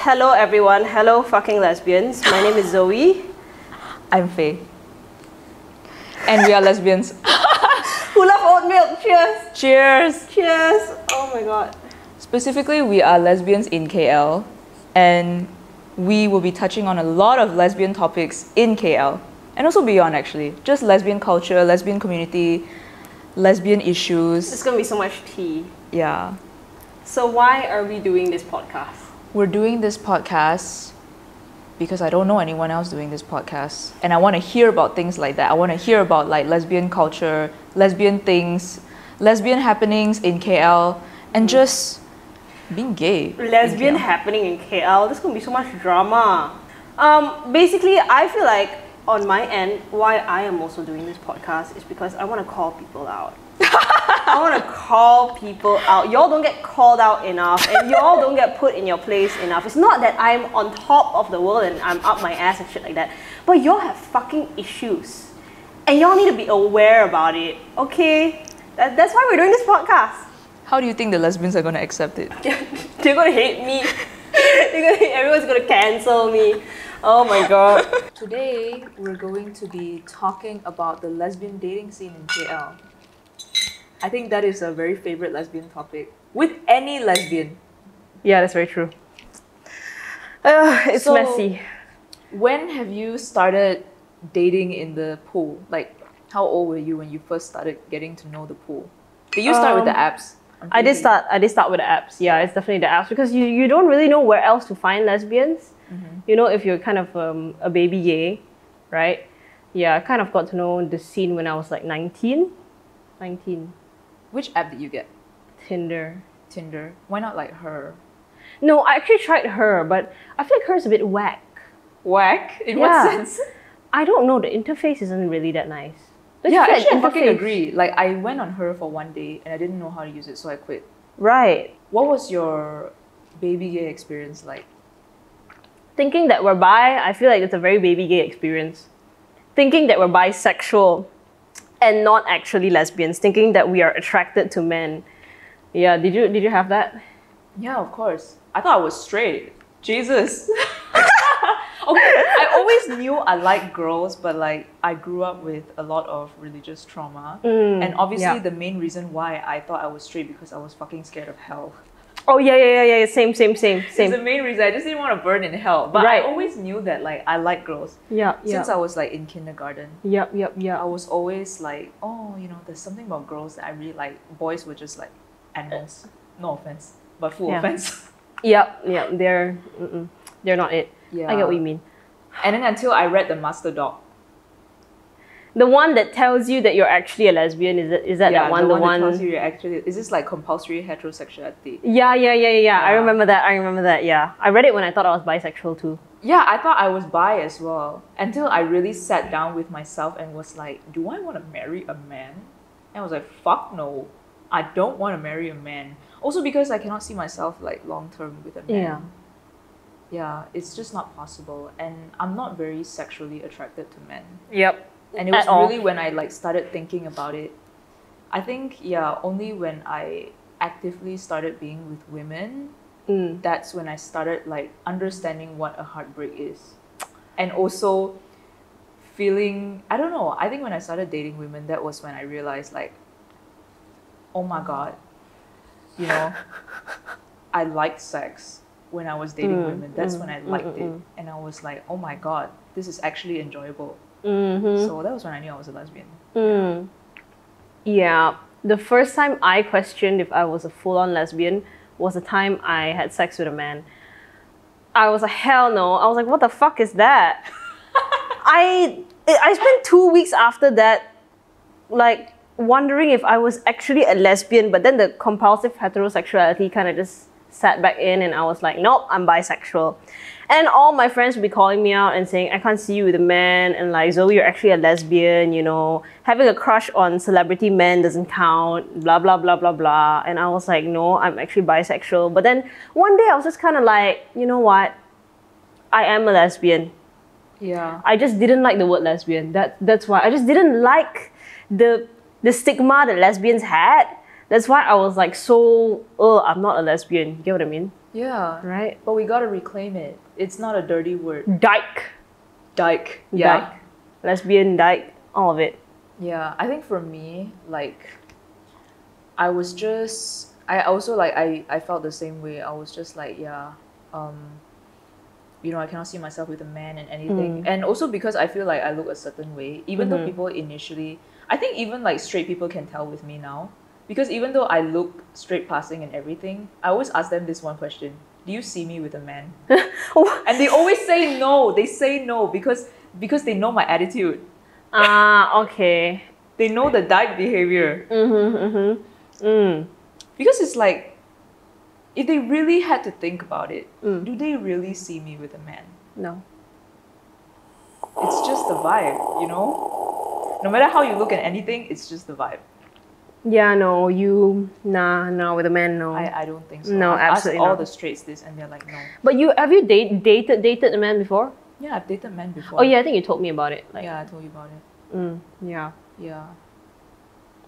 Hello everyone, hello fucking lesbians. My name is Zoe. I'm Faye. And we are lesbians. Who love oat milk? Cheers! Cheers! Cheers! Oh my god. Specifically, we are lesbians in KL, and we will be touching on a lot of lesbian topics in KL, and also beyond actually. Just lesbian culture, lesbian community, lesbian issues. It's gonna be so much tea. Yeah. So why are we doing this podcast? We're doing this podcast because I don't know anyone else doing this podcast, and I want to hear about things like that. I want to hear about like lesbian culture, lesbian things, lesbian happenings in KL, and just being gay. Lesbian happening in KL. There's gonna be so much drama. Basically, I feel like on my end, why I am also doing this podcast is because I want to call people out. I want to call people out. Y'all don't get called out enough, and y'all don't get put in your place enough. It's not that I'm on top of the world and I'm up my ass and shit like that, but y'all have fucking issues, and y'all need to be aware about it. Okay, that's why we're doing this podcast. How do you think the lesbians are gonna accept it? They're gonna hate me. Everyone's gonna cancel me. Oh my god. Today, we're going to be talking about the lesbian dating scene in KL. I think that is a very favorite lesbian topic with any lesbian. Yeah, that's very true. It's So, messy. When have you started dating in the pool? Like, how old were you when you first started getting to know the pool? Did you start with the apps? I did start with the apps. Yeah, it's definitely the apps because you don't really know where else to find lesbians. Mm-hmm. You know, if you're kind of a baby gay, right? Yeah, I kind of got to know the scene when I was like 19. Which app did you get? Tinder. Tinder. Why not like her? No, I actually tried her, but I feel like hers a bit whack. Whack? In Yeah. what sense? I don't know, the interface isn't really that nice. Don't you Yeah, feel like actually I fucking interface- agree. Like, I went on her for one day and I didn't know how to use it, so I quit. Right. What was your baby gay experience like? Thinking that we're bi, I feel like it's a very baby gay experience. Thinking that we're bisexual and not actually lesbians, thinking that we are attracted to men. Yeah, did you have that? Yeah, of course. I thought I was straight. Jesus. Okay, I always knew I liked girls, but like I grew up with a lot of religious trauma. And obviously yeah. the main reason why I thought I was straight because I was fucking scared of hell. Oh yeah. Same. It's the main reason. I just didn't want to burn in hell. But Right. I always knew that like I like girls. Yeah. Since I was like in kindergarten. Yep. I was always like, oh, you know, there's something about girls that I really like. Boys were just like animals. No offense, but full Yeah. offense. Yep. They're not it. Yeah. I get what you mean. And then until I read the Master Doc. The one that tells you that you're actually a lesbian, is that that one? The one that tells you you're actually, is this like compulsory heterosexuality? Yeah. I remember that. Yeah. I read it when I thought I was bisexual too. Yeah, I thought I was bi as well. Until I really sat down with myself and was like, do I want to marry a man? And I was like, fuck no. I don't want to marry a man. Also because I cannot see myself like long term with a man. Yeah. Yeah, it's just not possible. And I'm not very sexually attracted to men. Yep. And it was At all. really when I like started thinking about it. I think, yeah, only when I actively started being with women, that's when I started like understanding what a heartbreak is. And also feeling, I don't know, I think when I started dating women, that was when I realized like, oh my God, you know, I liked sex when I was dating women. That's when I liked it. And I was like, oh my God, this is actually enjoyable. So that was when I knew I was a lesbian. Yeah. The first time I questioned if I was a full-on lesbian was the time I had sex with a man. I was like, hell no. I was like, what the fuck is that? I spent 2 weeks after that, like, wondering if I was actually a lesbian, but then the compulsive heterosexuality kind of just sat back in and I was like, nope, I'm bisexual. And all my friends would be calling me out and saying, I can't see you with a man, and like, Zoe, you're actually a lesbian, you know, having a crush on celebrity men doesn't count, blah, blah, blah, blah, blah. And I was like, no, I'm actually bisexual. But then one day I was just kind of like, you know what? I am a lesbian. Yeah. I just didn't like the word lesbian. That's why. I just didn't like the stigma that lesbians had. That's why I was like, so, I'm not a lesbian. You get what I mean? Yeah. right? But we gotta reclaim it. It's not a dirty word. Dyke. Dyke. Yeah. Dyke. Lesbian, dyke, all of it. Yeah. I think for me, like, I was just, I also like, I felt the same way. I was just like, yeah, you know, I cannot see myself with a man and anything. And also because I feel like I look a certain way, even though people initially, I think even like straight people can tell with me now. Because even though I look straight passing and everything, I always ask them this one question: do you see me with a man? And they always say no. They say no because they know my attitude. Okay. They know the dyke behavior. Because it's like, if they really had to think about it, do they really see me with a man? No. It's just the vibe, you know? No matter how you look at anything, it's just the vibe. Yeah, no, nah, with a man, no. I don't think so. No, I've absolutely asked all not. the straights this and they're like, no. But have you dated a man before? Yeah, I've dated men before. Oh yeah, I think you told me about it. Like, Yeah, I told you about it. yeah, Yeah.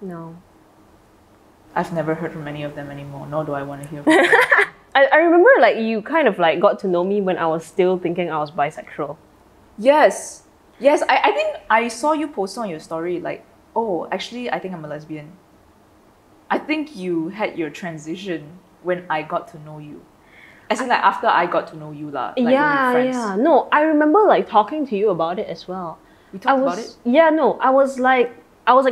no. I've never heard from any of them anymore, nor do I want to hear from them. I remember like you kind of like got to know me when I was still thinking I was bisexual. Yes. Yes, I think I saw you post on your story like, oh, actually, I think I'm a lesbian. I think you had your transition when I got to know you. As in like after I got to know you lah. Like when we were friends. Yeah. No, I remember like talking to you about it as well. We talked about it? Yeah, no, I was like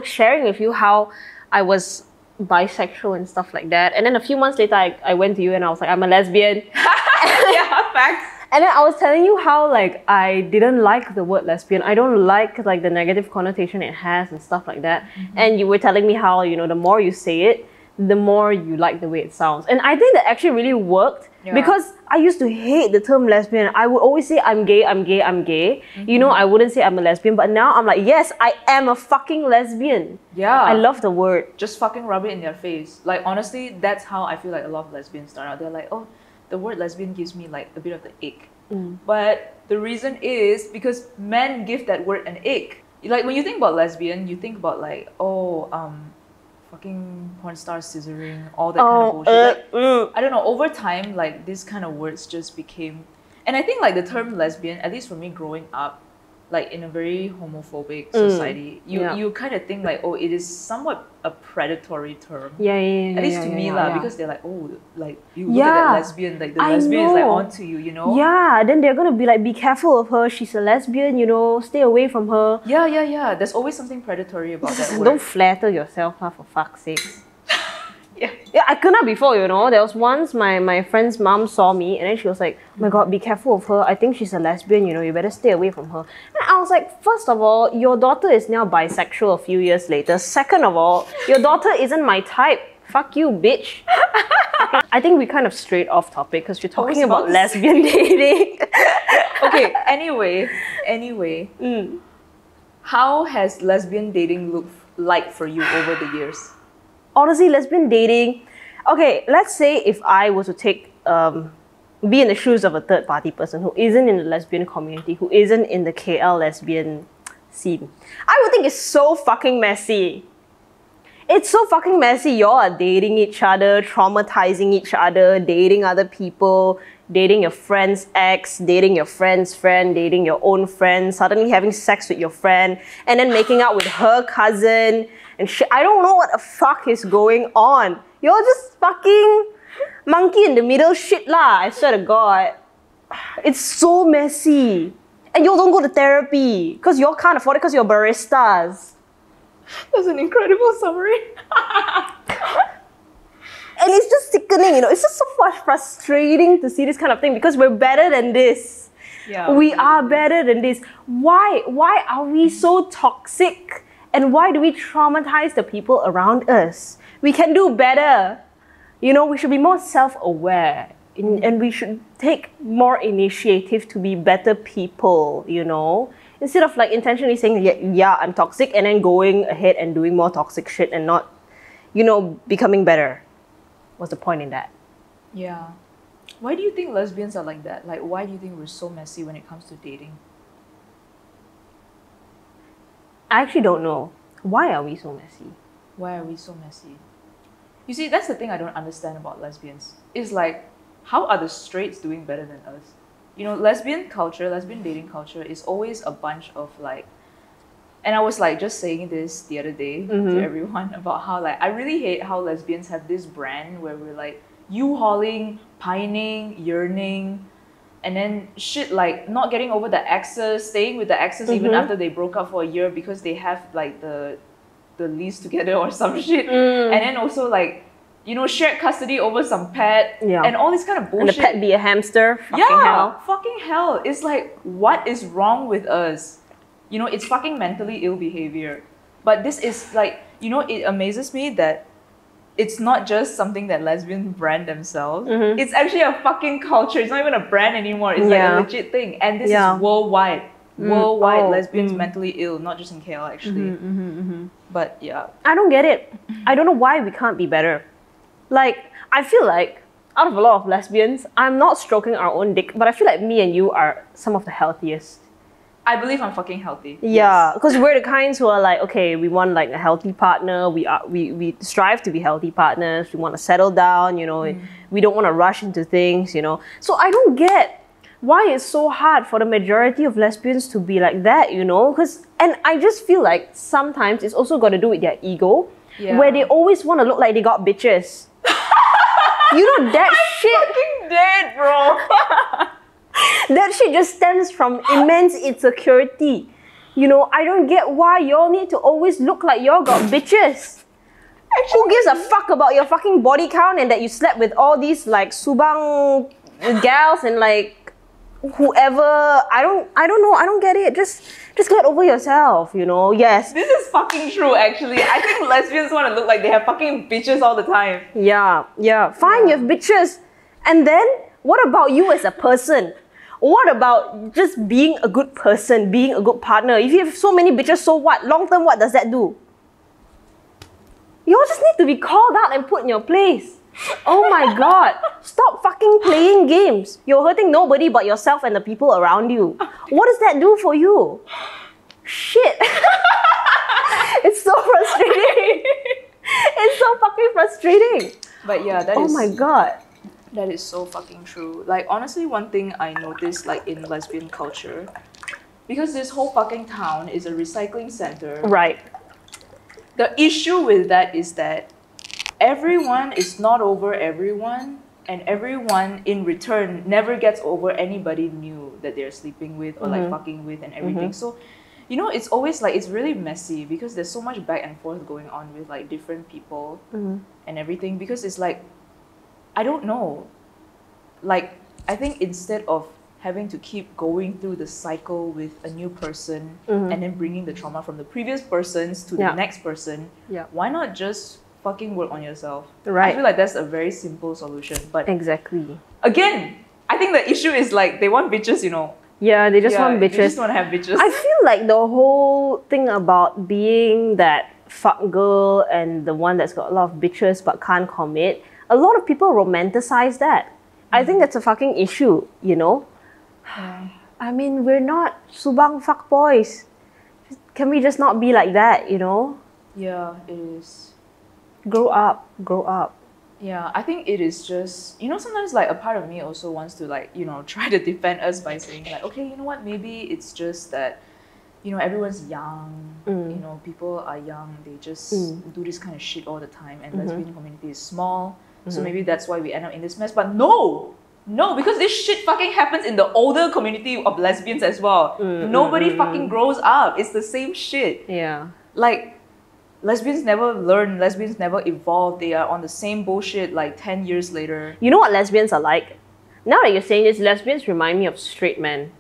sharing with you how I was bisexual and stuff like that. And then a few months later, I went to you and I was like, I'm a lesbian. Yeah, facts. And then I was telling you how like I didn't like the word lesbian. I don't like like the negative connotation it has and stuff like that. And you were telling me how, you know, the more you say it, the more you like the way it sounds. And I think that actually really worked because I used to hate the term lesbian. I would always say I'm gay, I'm gay, I'm gay. You know, I wouldn't say I'm a lesbian, but now I'm like, yes, I am a fucking lesbian. Yeah. I love the word. Just fucking rub it in their face. Like honestly, that's how I feel like a lot of lesbians start out. They're like, oh, the word lesbian gives me like a bit of the ick. But the reason is because men give that word an ick. Like when you think about lesbian, you think about like, oh, fucking porn star scissoring, all that kind of bullshit. I don't know, over time, like these kind of words just became, and I think like the term lesbian, at least for me growing up, like in a very homophobic society, you kind of think like, oh, it is somewhat a predatory term. At least to me lah, because they're like, oh, like you look at that lesbian, like the lesbian is like onto you, you know? Yeah, then they're gonna be like, be careful of her, she's a lesbian, you know, stay away from her. Yeah. There's always something predatory about that word. Don't flatter yourself, for fuck's sake. Yeah. Yeah, I kena before, you know. There was once my friend's mom saw me and then she was like, oh my god, be careful of her. I think she's a lesbian, you know, you better stay away from her. And I was like, first of all, your daughter is now bisexual a few years later. Second of all, your daughter isn't my type. Fuck you, bitch. I think we kind of strayed off topic because you're talking about lesbian dating. Okay, anyway. How has lesbian dating looked like for you over the years? Honestly, lesbian dating, okay, let's say if I were to take, be in the shoes of a third party person who isn't in the lesbian community, who isn't in the KL lesbian scene, I would think it's so fucking messy. It's so fucking messy. Y'all are dating each other, traumatizing each other, dating other people, dating your friend's ex, dating your friend's friend, dating your own friend, suddenly having sex with your friend, and then making out with her cousin, and shit. I don't know what the fuck is going on. You're just fucking monkey in the middle shit lah, I swear to God. It's so messy. And y'all don't go to therapy because y'all can't afford it because you're baristas. That's an incredible summary. And it's just sickening, you know. It's just so much frustrating to see this kind of thing because we're better than this. Yeah, we are better than this. Why are we so toxic? And why do we traumatize the people around us? We can do better. You know, we should be more self-aware and we should take more initiative to be better people, you know? Instead of like intentionally saying, yeah, I'm toxic, and then going ahead and doing more toxic shit and not, you know, becoming better. What's the point in that? Yeah. Why do you think lesbians are like that? Like, why do you think we're so messy when it comes to dating? I actually don't know. Why are we so messy? Why are we so messy? You see, that's the thing I don't understand about lesbians. It's like, how are the straights doing better than us? You know, lesbian culture, lesbian dating culture is always a bunch of like, and I was like just saying this the other day to everyone about how like I really hate how lesbians have this brand where we're like U-hauling, pining, yearning, and then shit like not getting over the exes, staying with the exes even after they broke up for a year because they have like the lease together or some shit, and then also like, you know, shared custody over some pet and all this kind of bullshit. And the pet be a hamster. Fucking hell. Fucking hell. It's like, what is wrong with us? You know, it's fucking mentally ill behavior. But this is like, you know, it amazes me that it's not just something that lesbians brand themselves. It's actually a fucking culture. It's not even a brand anymore. It's like a legit thing. And this is worldwide. Worldwide, lesbians mentally ill, not just in KL actually. But yeah. I don't get it. I don't know why we can't be better. Like, I feel like out of a lot of lesbians, I'm not stroking our own dick, but I feel like me and you are some of the healthiest. I believe I'm fucking healthy. Yeah, because we're the kinds who are like, okay, we want like a healthy partner. We strive to be healthy partners. We want to settle down, you know. We don't want to rush into things, you know. So I don't get why it's so hard for the majority of lesbians to be like that, you know. And I just feel like sometimes it's also got to do with their ego, where they always want to look like they got bitches. You know that shit. I'm fucking dead, bro. That shit just stems from immense insecurity. You know, I don't get why y'all need to always look like y'all got bitches. Actually, who gives a fuck about your fucking body count and that you slept with all these like subang gals and like whoever? I don't know. I don't get it. Just get over yourself, you know. Yes. This is fucking true actually. I think lesbians want to look like they have fucking bitches all the time. Yeah. Fine, you have bitches. And then what about you as a person? What about just being a good person, being a good partner? If you have so many bitches, so what? Long term, what does that do? You all just need to be called out and put in your place. Oh my god. Stop fucking playing games. You're hurting nobody but yourself and the people around you. What does that do for you? Shit. It's so frustrating. It's so fucking frustrating. But yeah, that is... Oh my god. That is so fucking true. Like, honestly, one thing I noticed, like, in lesbian culture, because this whole fucking town is a recycling center. Right. The issue with that is that everyone is not over everyone, and everyone, in return, never gets over anybody new that they're sleeping with or, like, fucking with and everything. So, you know, it's always, like, it's really messy because there's so much back and forth going on with, like, different people and everything, because it's, like, I don't know. Like, I think instead of having to keep going through the cycle with a new person and then bringing the trauma from the previous persons to the next person, why not just fucking work on yourself? Right. I feel like that's a very simple solution. But exactly. Again, I think the issue is like they want bitches, you know. Yeah, they just want bitches. They just want to have bitches. I feel like the whole thing about being that fuck girl and the one that's got a lot of bitches but can't commit, a lot of people romanticize that. I think that's a fucking issue, you know? I mean, we're not subang fuck boys. Can we just not be like that, you know? Yeah, it is. Grow up. Yeah, I think it is just, you know, sometimes like a part of me also wants to like, you know, try to defend us by saying like, okay, you know what, maybe it's just that, you know, everyone's young, you know, people are young, they just do this kind of shit all the time, and lesbian community is small. So maybe that's why we end up in this mess. But no, because this shit fucking happens in the older community of lesbians as well. Nobody fucking grows up. It's the same shit. Yeah. Like, lesbians never learn. Lesbians never evolve. They are on the same bullshit like 10 years later. You know what lesbians are like? Now that you're saying this, lesbians remind me of straight men.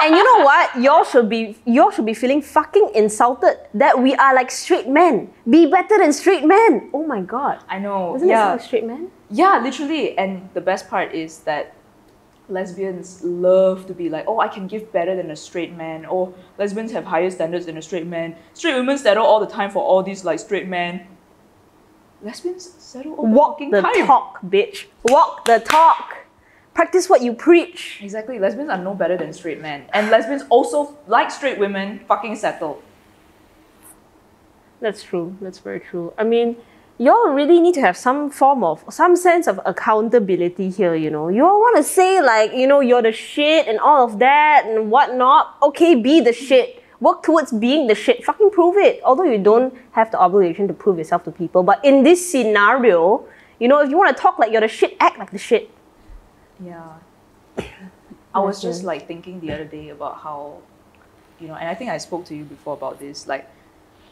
And you know what? Y'all should be feeling fucking insulted that we are like straight men. Be better than straight men. Oh my god. I know. Isn't it like straight men? Yeah, literally. And the best part is that lesbians love to be like, oh, I can give better than a straight man. Or lesbians have higher standards than a straight man. Straight women settle all the time for all these like straight men. Lesbians settle all the fucking time. Walk the talk, bitch. Walk the talk. Practice what you preach. Exactly. Lesbians are no better than straight men. And lesbians also, like straight women, fucking settle. That's true. That's very true. I mean, y'all really need to have some sense of accountability here, you know. You all want to say like, you know, you're the shit and all of that and whatnot. Okay, be the shit. Work towards being the shit. Fucking prove it. Although you don't have the obligation to prove yourself to people. But in this scenario, you know, if you want to talk like you're the shit, act like the shit. Yeah. I was just like thinking the other day about how, you know, and I think I spoke to you before about this, like,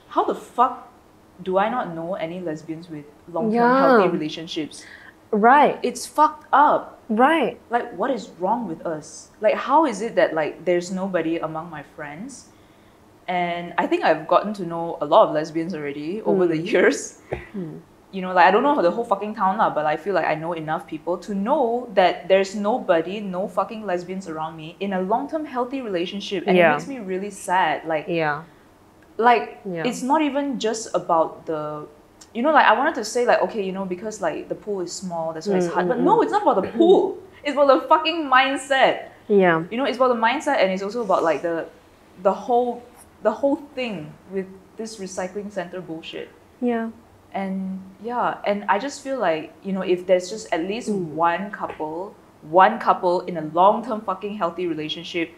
how the fuck do I not know any lesbians with long-term healthy relationships? Right. It's fucked up. Right. Like, what is wrong with us? Like, how is it that like there's nobody among my friends? And I think I've gotten to know a lot of lesbians already over the years. You know, like I don't know the whole fucking town lah, but I feel like I know enough people to know that there's nobody, no fucking lesbians around me in a long-term healthy relationship. And it makes me really sad. Like, it's not even just about the, you know, like I wanted to say like, okay, you know, because like the pool is small, that's why it's hard. But no, it's not about the pool. It's about the fucking mindset. Yeah. You know, it's about the mindset, and it's also about like the whole thing with this recycling center bullshit. Yeah. And yeah, and I just feel like, you know, if there's just at least one couple in a long-term fucking healthy relationship,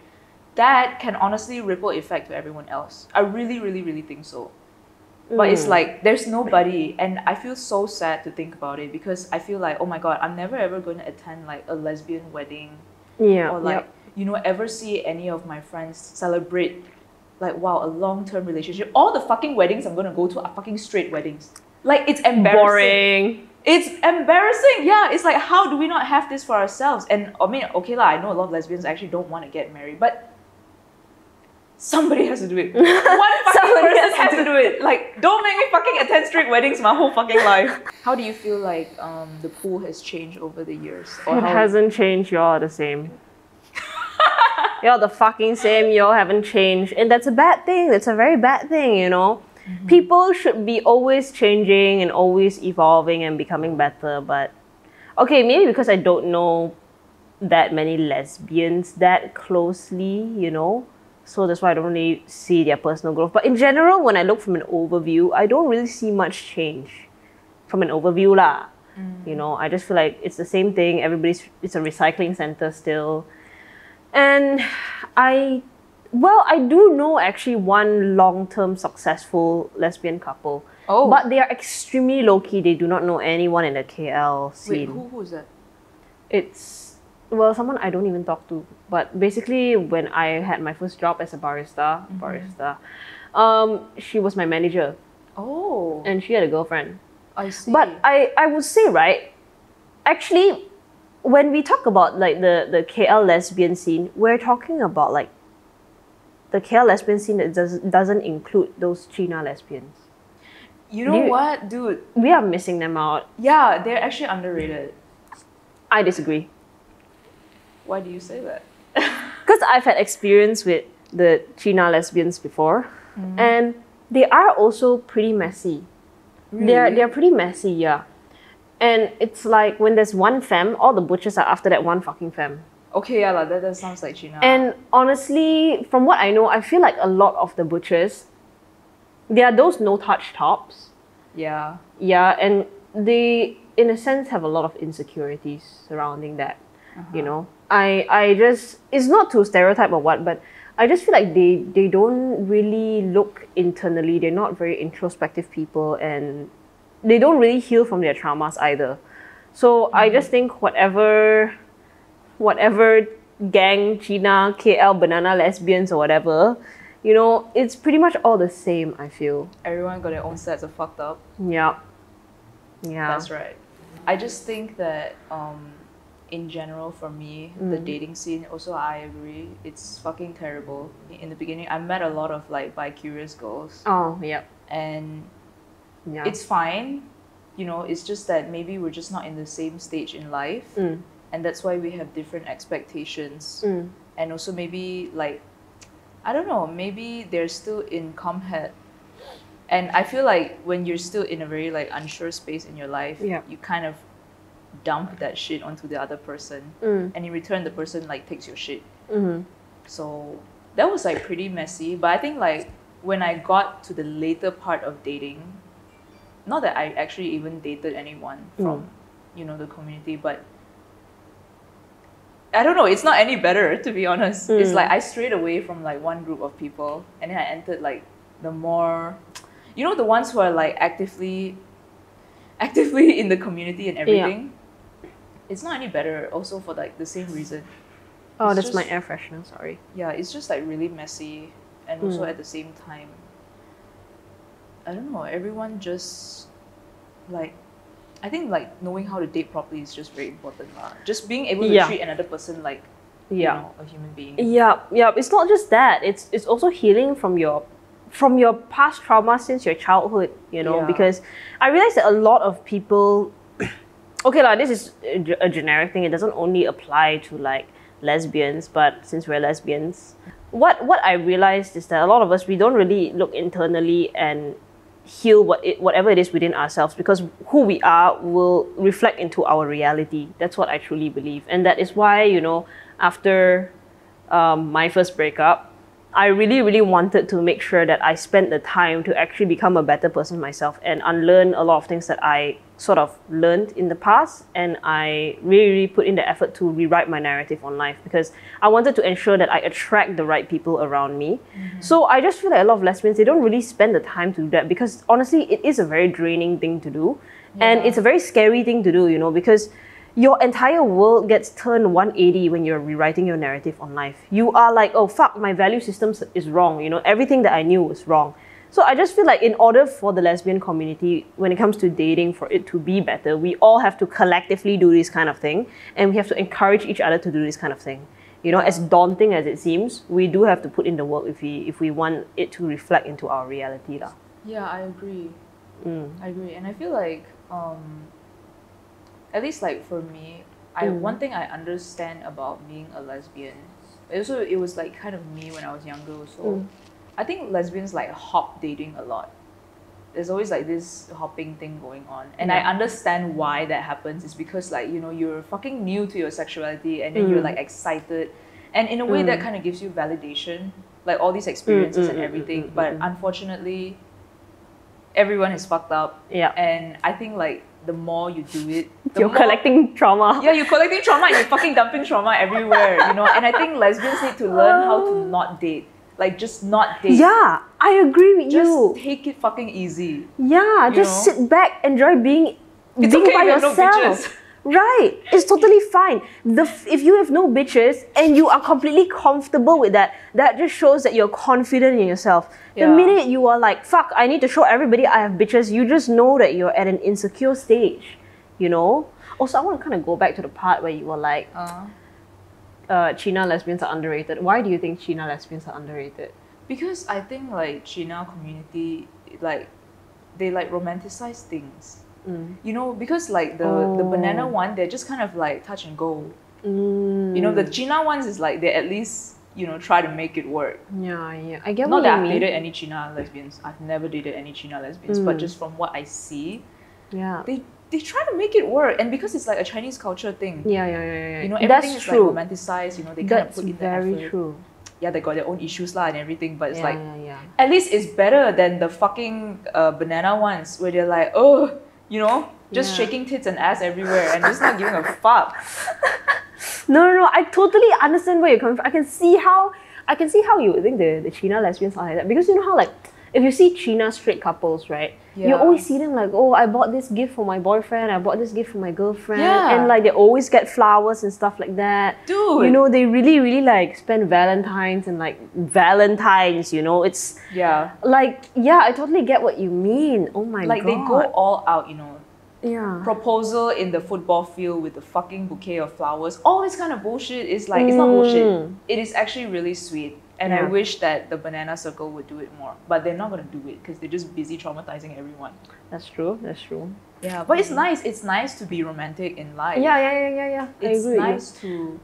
that can honestly ripple effect to everyone else. I really, really, really think so. But it's like, there's nobody, and I feel so sad to think about it, because I feel like, oh my god, I'm never ever going to attend like a lesbian wedding. Yeah. Or like, you know, ever see any of my friends celebrate like, wow, a long-term relationship. All the fucking weddings I'm going to go to are fucking straight weddings. Like, it's embarrassing. Boring. It's embarrassing. Yeah, it's like, how do we not have this for ourselves? And I mean, okay lah, I know a lot of lesbians actually don't want to get married, but somebody has to do it. One fucking person has to do it. Like, don't make me fucking attend straight weddings my whole fucking life. How do you feel like the pool has changed over the years? Or it hasn't changed. Y'all are the same. Y'all the fucking same. Y'all haven't changed. And that's a bad thing. That's a very bad thing, you know? People should be always changing and always evolving and becoming better, but okay, maybe because I don't know that many lesbians that closely, you know, so that's why I don't really see their personal growth. But in general, when I look from an overview, I don't really see much change from an overview lah. You know, I just feel like it's the same thing. It's a recycling center still. And I do know actually one long-term successful lesbian couple. Oh. But they are extremely low-key. They do not know anyone in the KL scene. Wait, who is that? It's, well, someone I don't even talk to. But basically, when I had my first job as a barista, she was my manager. Oh. And she had a girlfriend. I see. But I would say, right, actually, when we talk about like the KL lesbian scene, we're talking about like the KL lesbian scene that doesn't include those China lesbians. You know what, dude? We are missing them out. Yeah, they're actually underrated. I disagree. Why do you say that? Because I've had experience with the China lesbians before, and they are also pretty messy. Really? They're pretty messy, yeah. And it's like when there's one femme, all the butchers are after that one fucking femme. Okay, yeah, that sounds like China. And honestly, from what I know, I feel like a lot of the butchers, they are those no-touch tops. Yeah. Yeah, and they, in a sense, have a lot of insecurities surrounding that. You know, I just, it's not to stereotype or what, but I just feel like they don't really look internally. They're not very introspective people, and they don't really heal from their traumas either. So I just think whatever gang, China, KL, banana lesbians or whatever, you know, it's pretty much all the same, I feel. Everyone got their own sets of fucked up. Yeah. Yeah. That's right. I just think that in general, for me, the dating scene, also I agree, it's fucking terrible. In the beginning, I met a lot of like bi-curious girls. Oh, yeah. And it's fine. You know, it's just that maybe we're just not in the same stage in life. And that's why we have different expectations. And also maybe like, I don't know, maybe they're still in comhead. And I feel like when you're still in a very like unsure space in your life, you kind of dump that shit onto the other person. And in return, the person like takes your shit. So that was like pretty messy. But I think like when I got to the later part of dating, not that I actually even dated anyone from, you know, the community, but I don't know, it's not any better, to be honest. It's like I strayed away from like one group of people, and then I entered like the more, you know, the ones who are like actively in the community and everything. It's not any better, also for like the same reason. Oh, It's that's just, my air freshener, sorry. yeah, it's just like really messy, and also at the same time, I don't know, everyone just like, I think like knowing how to date properly is just very important. Just being able to treat another person like, you know, a human being. Yeah. It's not just that. It's also healing from your past trauma since your childhood, you know, because I realized that a lot of people okay, like this is a generic thing. It doesn't only apply to like lesbians, but since we're lesbians, what I realized is that a lot of us, we don't really look internally and heal whatever it is within ourselves, because who we are will reflect into our reality. That's what I truly believe. And that is why, you know, after my first breakup, I really, really wanted to make sure that I spent the time to actually become a better person myself and unlearn a lot of things that I sort of learned in the past. And I really, really put in the effort to rewrite my narrative on life, because I wanted to ensure that I attract the right people around me. So I just feel like a lot of lesbians, they don't really spend the time to do that, because honestly, it is a very draining thing to do. And it's a very scary thing to do, you know, because your entire world gets turned 180 when you're rewriting your narrative on life. You are like, oh fuck, my value system is wrong, you know, everything that I knew was wrong. So I just feel like in order for the lesbian community, when it comes to dating, for it to be better, we all have to collectively do this kind of thing, and we have to encourage each other to do this kind of thing. You know, as daunting as it seems, we do have to put in the work if we want it to reflect into our reality lah. Yeah, I agree. I agree. And I feel like at least like for me, one thing I understand about being a lesbian, also it was like kind of me when I was younger also. I think lesbians like hop dating a lot. There's always like this hopping thing going on, and I understand why that happens. It's because like, you know, you're fucking new to your sexuality, and then you're like excited, and in a way that kind of gives you validation, like all these experiences and everything. But unfortunately, everyone is fucked up. And I think like the more you do it, you're collecting trauma. Yeah, you're collecting trauma and you're fucking dumping trauma everywhere, you know. And I think lesbians need to learn how to not date. Like, just not date. Yeah, I agree with you. Just take it fucking easy. Yeah, just sit back, enjoy being It's okay by if you have no yourself. bitches. Right, it's totally fine. If you have no bitches and you are completely comfortable with that, that just shows that you're confident in yourself. The minute you are like, fuck, I need to show everybody I have bitches, you just know that you're at an insecure stage, you know? Also, I want to kind of go back to the part where you were like, China lesbians are underrated. Why do you think China lesbians are underrated? Because I think like China community, like they like romanticize things. You know, because like the banana one, they're just kind of like touch and go. You know, the China ones is like they at least, you know, try to make it work. Yeah, I get Not what that you I've mean. dated any China lesbians. I've never dated any China lesbians, but just from what I see, they try to make it work, and because it's like a Chinese culture thing. Yeah. You know, everything is like romanticized. You know, they kind of put in the effort. That's very true. Yeah, they got their own issues lah and everything, but it's like yeah. at least it's better than the fucking banana ones where they're like, oh, you know, just shaking tits and ass everywhere and just not giving a fuck. No, I totally understand where you're coming from. I can see how you would think the China lesbians are like that, because you know how like if you see China straight couples, right? You always see them like, oh, I bought this gift for my boyfriend, I bought this gift for my girlfriend, and like they always get flowers and stuff like that. Dude, you know, they really, really like spend Valentines and like Valentines. You know, it's like I totally get what you mean. Oh my god, like they go all out. You know. Yeah. Proposal in the football field with a fucking bouquet of flowers. All this kind of bullshit is like, it's not bullshit. It is actually really sweet. And I wish that the banana circle would do it more. But they're not going to do it because they're just busy traumatizing everyone. That's true. Yeah, but it's nice. It's nice to be romantic in life. Yeah. It's nice to,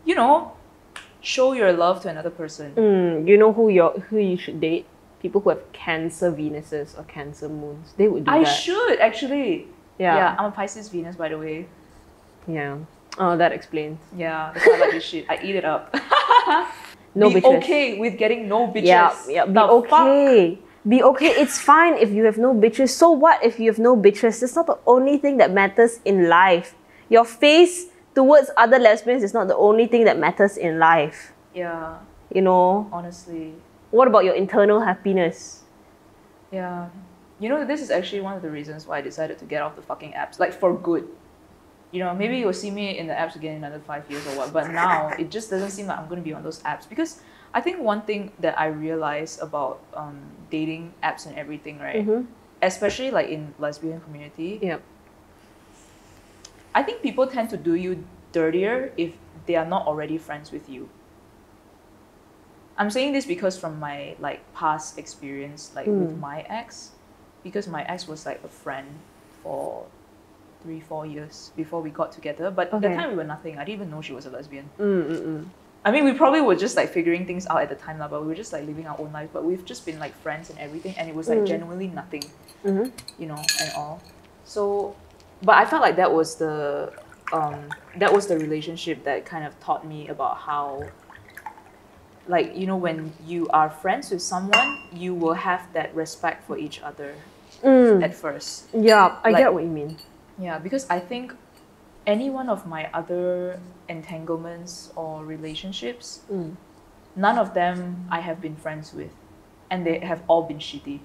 you know, show your love to another person. You know who you should date? People who have Cancer Venuses or Cancer Moons. They would do that. I should, actually. Yeah, I'm a Pisces Venus, by the way. Yeah. Oh, that explains. Yeah, that's why I like this shit. I eat it up. No be bitches. Okay with getting no bitches. Yeah, be okay. Be okay. It's fine if you have no bitches. So what if you have no bitches? That's not the only thing that matters in life. Your face towards other lesbians is not the only thing that matters in life. Yeah, You know? honestly. What about your internal happiness? Yeah. You know, this is actually one of the reasons why I decided to get off the fucking apps. Like, for good. You know, maybe you'll see me in the apps again in another 5 years or what. But now, it just doesn't seem like I'm going to be on those apps. Because I think one thing that I realized about dating apps and everything, right? Mm-hmm. Especially like in lesbian community, Yep. I think people tend to do you dirtier if they are not already friends with you. I'm saying this because from my like past experience, like with my ex, because my ex was like a friend for 3-4 years before we got together. But at the time we were nothing. I didn't even know she was a lesbian. I mean, we probably were just like figuring things out at the time, but we were just like living our own lives. But we've just been like friends and everything, and it was like genuinely nothing, you know, and all. So, but I felt like that was the relationship that kind of taught me about how, like, you know, when you are friends with someone, you will have that respect for each other at first. Yeah, I Like- get what you mean. Yeah, because I think any one of my other entanglements or relationships, none of them I have been friends with, and they have all been shitty.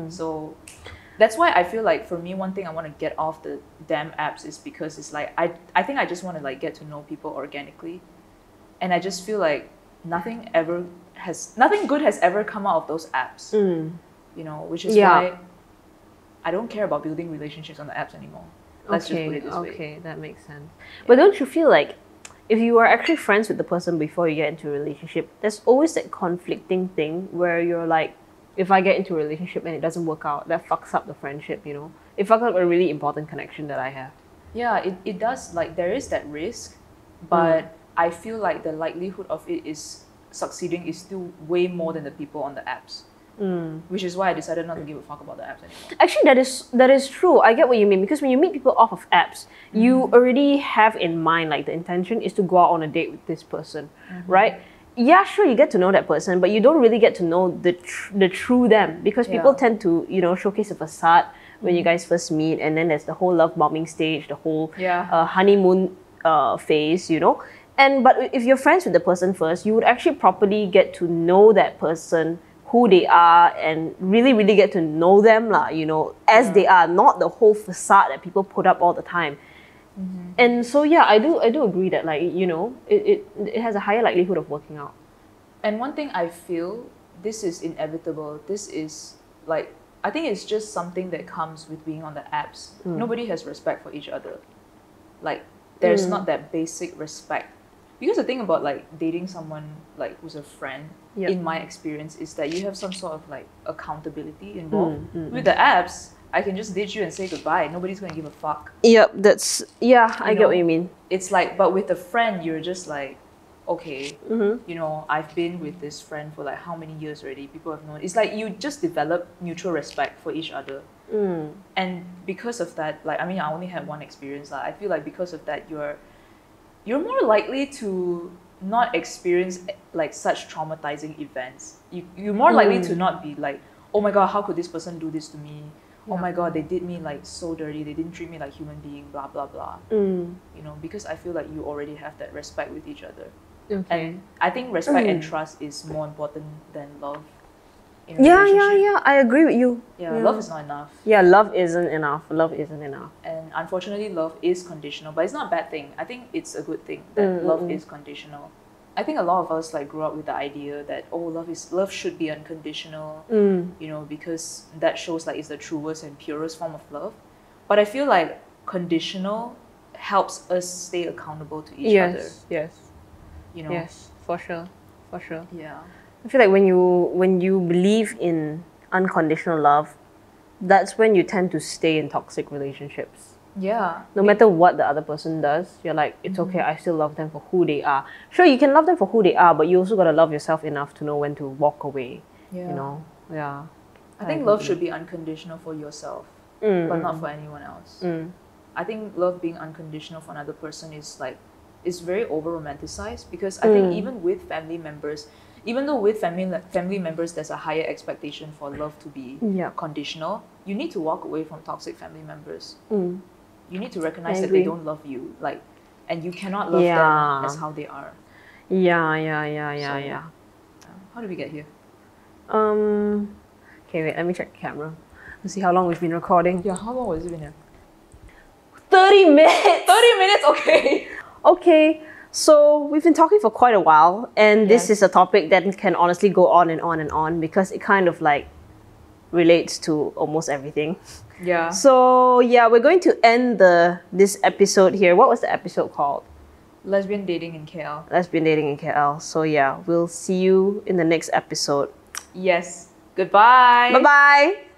So that's why I feel like for me, one thing I want to get off the damn apps is because it's like I think I just want to like get to know people organically, and I just feel like nothing good has ever come out of those apps. You know, which is why I don't care about building relationships on the apps anymore. Let's just put it this way. Okay, that makes sense. But don't you feel like if you are actually friends with the person before you get into a relationship, there's always that conflicting thing where you're like, if I get into a relationship and it doesn't work out, that fucks up the friendship, you know? It fucks up a really important connection that I have. Yeah, it does. Like, there is that risk, but I feel like the likelihood of it is succeeding is still way more than the people on the apps. Which is why I decided not to give a fuck about the apps anymore. Actually, that is true. I get what you mean, because when you meet people off of apps, you already have in mind, like, the intention is to go out on a date with this person, right? Yeah, sure, you get to know that person, but you don't really get to know the true them, because people tend to, you know, showcase a facade when you guys first meet, and then there's the whole love bombing stage, the whole honeymoon phase, you know. But if you're friends with the person first, you would actually properly get to know that person, who they are, and really, really get to know them, you know, as they are, not the whole facade that people put up all the time. And so, yeah, I do agree that, like, you know, it has a higher likelihood of working out. And one thing I feel, this is inevitable. This is, like, I think it's just something that comes with being on the apps. Nobody has respect for each other. Like, there's not that basic respect. Because the thing about, like, dating someone, like, who's a friend, in my experience, is that you have some sort of, like, accountability involved. With the apps, I can just ditch you and say goodbye. Nobody's going to give a fuck. Yep, I get what you mean. It's like, but with a friend, you're just like, okay, you know, I've been with this friend for, like, how many years already? People have known. It's like you just develop mutual respect for each other. And because of that, like, I mean, I only had one experience. I feel like because of that, you're more likely to not experience, like, such traumatizing events. You're more likely to not be like, oh my god, how could this person do this to me? Oh my god, they did me, like, so dirty. They didn't treat me like human being, blah, blah, blah. You know, because I feel like you already have that respect with each other. And I think respect and trust is more important than love in a relationship. I agree with you. Love is not enough. Yeah, love isn't enough. And unfortunately, love is conditional, but it's not a bad thing. I think it's a good thing that love is conditional. I think a lot of us, like, grew up with the idea that, oh, love should be unconditional, you know, because that shows, like, it's the truest and purest form of love. But I feel like conditional helps us stay accountable to each other. Yes. You know? Yes, for sure. Yeah. I feel like when you believe in unconditional love, that's when you tend to stay in toxic relationships. Yeah. No matter what the other person does, you're like, it's okay, I still love them for who they are. Sure, you can love them for who they are, but you also gotta love yourself enough to know when to walk away. Yeah. You know? Yeah. I think love should be unconditional for yourself, but not for anyone else. I think love being unconditional for another person is, like, is very over romanticized, because I think even with family members, even though with family members there's a higher expectation for love to be conditional, you need to walk away from toxic family members. You need to recognize that they don't love you, like, and you cannot love them as how they are. Yeah. How did we get here? Okay, wait, let me check the camera. Let's see how long we've been recording. Yeah, how long was it been here? 30 minutes! 30 minutes, okay. Okay, so we've been talking for quite a while, and this is a topic that can honestly go on and on and on, because it kind of like relates to almost everything. Yeah. So yeah, we're going to end this episode here. What was the episode called? Lesbian dating in KL. Lesbian dating in KL. So yeah, we'll see you in the next episode. Yes. Goodbye. Bye-bye.